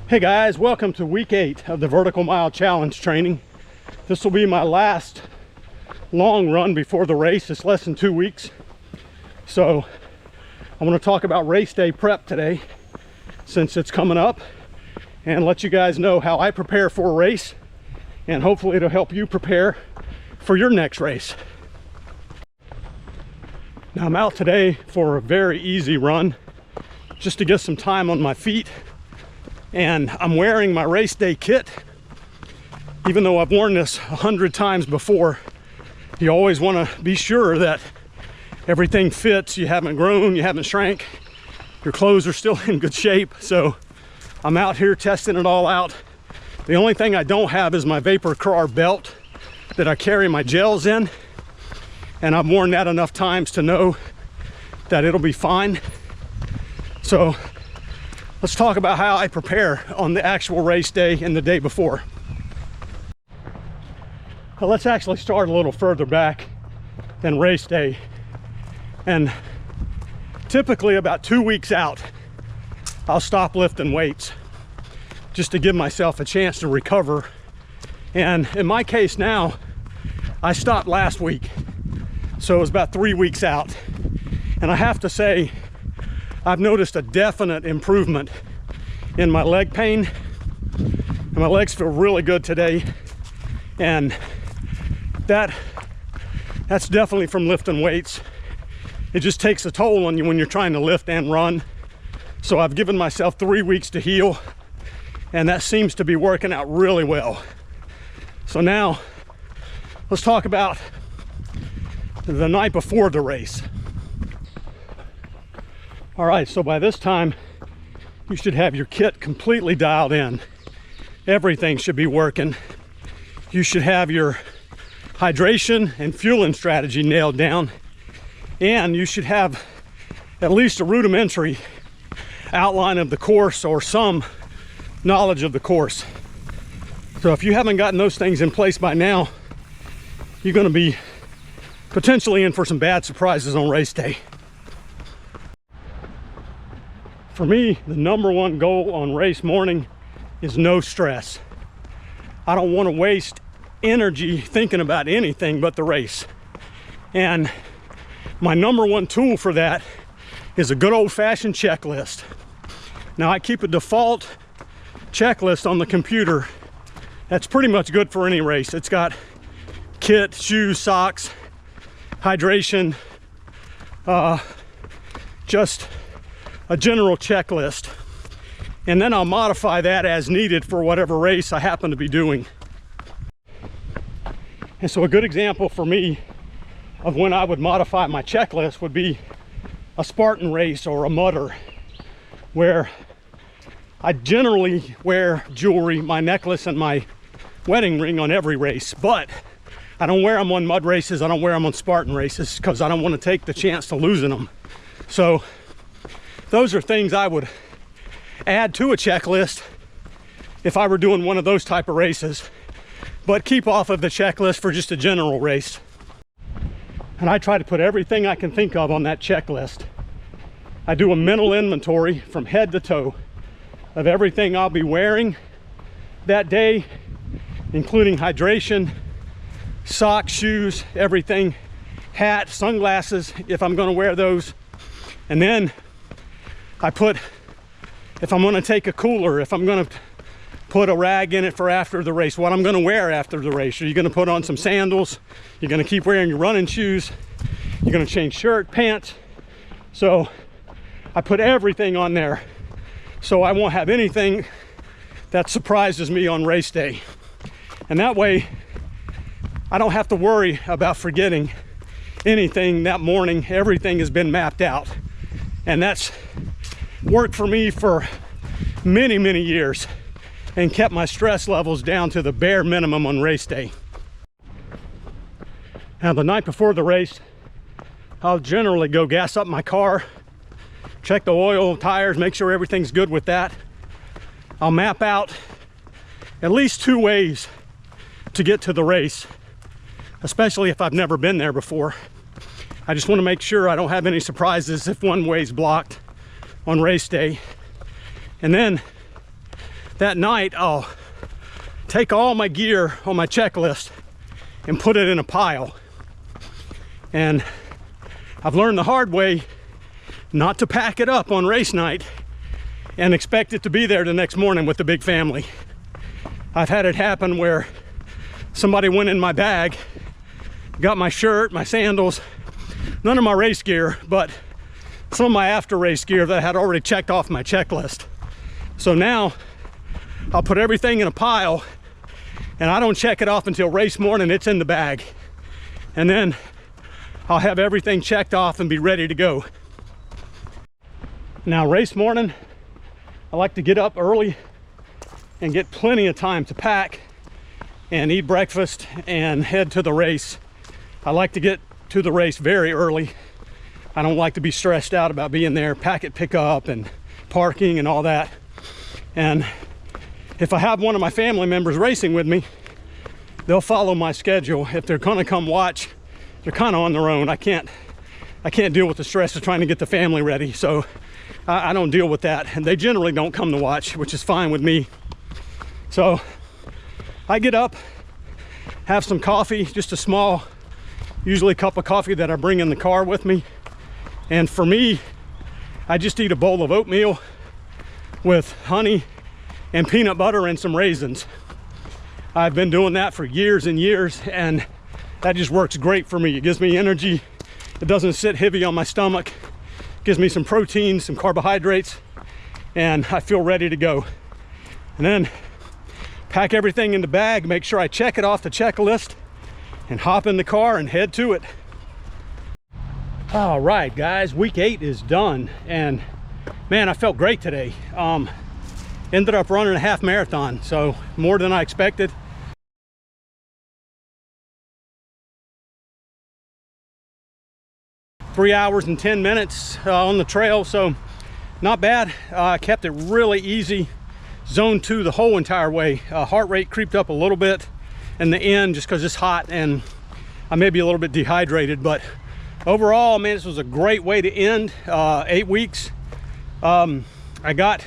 Hey guys, welcome to week 8 of the Vertical Mile Challenge training. This will be my last long run before the race. It's less than 2 weeks. So I want to talk about race day prep today since it's coming up and let you guys know how I prepare for a race, and hopefully it'll help you prepare for your next race. Now I'm out today for a very easy run just to get some time on my feet. And I'm wearing my race day kit. Even though I've worn this 100 times before, you always want to be sure that everything fits. You haven't grown, you haven't shrank, your clothes are still in good shape. So I'm out here testing it all out. The only thing I don't have is my VaporCar belt that I carry my gels in, and I've worn that enough times to know that it'll be fine. So let's talk about how I prepare on the actual race day and the day before. Well, let's actually start a little further back than race day. And typically about 2 weeks out, I'll stop lifting weights just to give myself a chance to recover. And in my case now, I stopped last week, so it was about 3 weeks out. And I have to say, I've noticed a definite improvement in my leg pain, and my legs feel really good today. And that's definitely from lifting weights. It just takes a toll on you when you're trying to lift and run. So I've given myself 3 weeks to heal, and that seems to be working out really well. So now let's talk about the night before the race. All right, so by this time, you should have your kit completely dialed in. Everything should be working. You should have your hydration and fueling strategy nailed down. And you should have at least a rudimentary outline of the course or some knowledge of the course. So if you haven't gotten those things in place by now, you're gonna be potentially in for some bad surprises on race day. For me, the number one goal on race morning is no stress. I don't want to waste energy thinking about anything but the race. And my number one tool for that is a good old-fashioned checklist. Now, I keep a default checklist on the computer that's pretty much good for any race. It's got kit, shoes, socks, hydration, just a general checklist, and then I'll modify that as needed for whatever race I happen to be doing. And so a good example for me of when I would modify my checklist would be a Spartan race or a mudder, where I generally wear jewelry, my necklace and my wedding ring on every race, but I don't wear them on mud races, I don't wear them on Spartan races because I don't want to take the chance to losing them. So those are things I would add to a checklist if I were doing one of those type of races, but keep off of the checklist for just a general race. And I try to put everything I can think of on that checklist. I do a mental inventory from head to toe of everything I'll be wearing that day, including hydration, socks, shoes, everything, hat, sunglasses, if I'm going to wear those. And then I put, if I'm going to take a cooler, if I'm going to put a rag in it for after the race, what I'm going to wear after the race. Are you going to put on some sandals? You're going to keep wearing your running shoes? You're going to change shirt, pants? So I put everything on there so I won't have anything that surprises me on race day. And that way I don't have to worry about forgetting anything that morning. Everything has been mapped out. And that's worked for me for many, many years and kept my stress levels down to the bare minimum on race day. Now, the night before the race, I'll generally go gas up my car, check the oil, tires, make sure everything's good with that. I'll map out at least 2 ways to get to the race, especially if I've never been there before. I just want to make sure I don't have any surprises if one way's blocked on race day. And then that night I'll take all my gear on my checklist and put it in a pile. And I've learned the hard way not to pack it up on race night and expect it to be there the next morning with the big family. I've had it happen where somebody went in my bag, got my shirt, my sandals, none of my race gear, but some of my after race gear that I had already checked off my checklist. So now I'll put everything in a pile and I don't check it off until race morning. It's in the bag. And then I'll have everything checked off and be ready to go. Now race morning, I like to get up early and get plenty of time to pack and eat breakfast and head to the race. I like to get to the race very early. I don't like to be stressed out about being there, packet pickup and parking and all that. And if I have one of my family members racing with me, they'll follow my schedule. If they're gonna come watch, they're kind of on their own. I can't deal with the stress of trying to get the family ready, so I don't deal with that. And they generally don't come to watch, which is fine with me. So I get up, have some coffee, just a small, usually a cup of coffee that I bring in the car with me. And for me, I just eat a bowl of oatmeal with honey and peanut butter and some raisins. I've been doing that for years and years, and that just works great for me. It gives me energy. It doesn't sit heavy on my stomach. It gives me some protein, some carbohydrates, and I feel ready to go. And then pack everything in the bag, make sure I check it off the checklist, and hop in the car and head to it. All right, guys, week 8 is done, and man, I felt great today. Ended up running a half marathon, so more than I expected. Three hours and 10 minutes on the trail, so not bad. I kept it really easy. Zone 2 the whole entire way. Heart rate creeped up a little bit in the end just because it's hot and I may be a little bit dehydrated, but overall, man, this was a great way to end 8 weeks. I got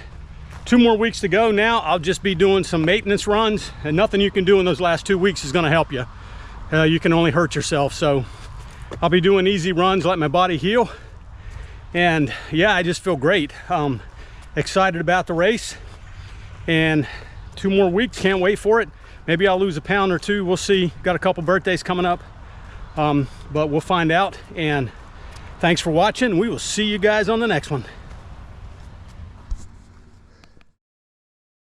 2 more weeks to go now. I'll just be doing some maintenance runs, and nothing you can do in those last 2 weeks is going to help you. You can only hurt yourself. So I'll be doing easy runs, let my body heal. And yeah, I just feel great. Excited about the race, and 2 more weeks, can't wait for it. Maybe I'll lose a pound or 2, we'll see. Got a couple birthdays coming up, but we'll find out. And thanks for watching. We will see you guys on the next one.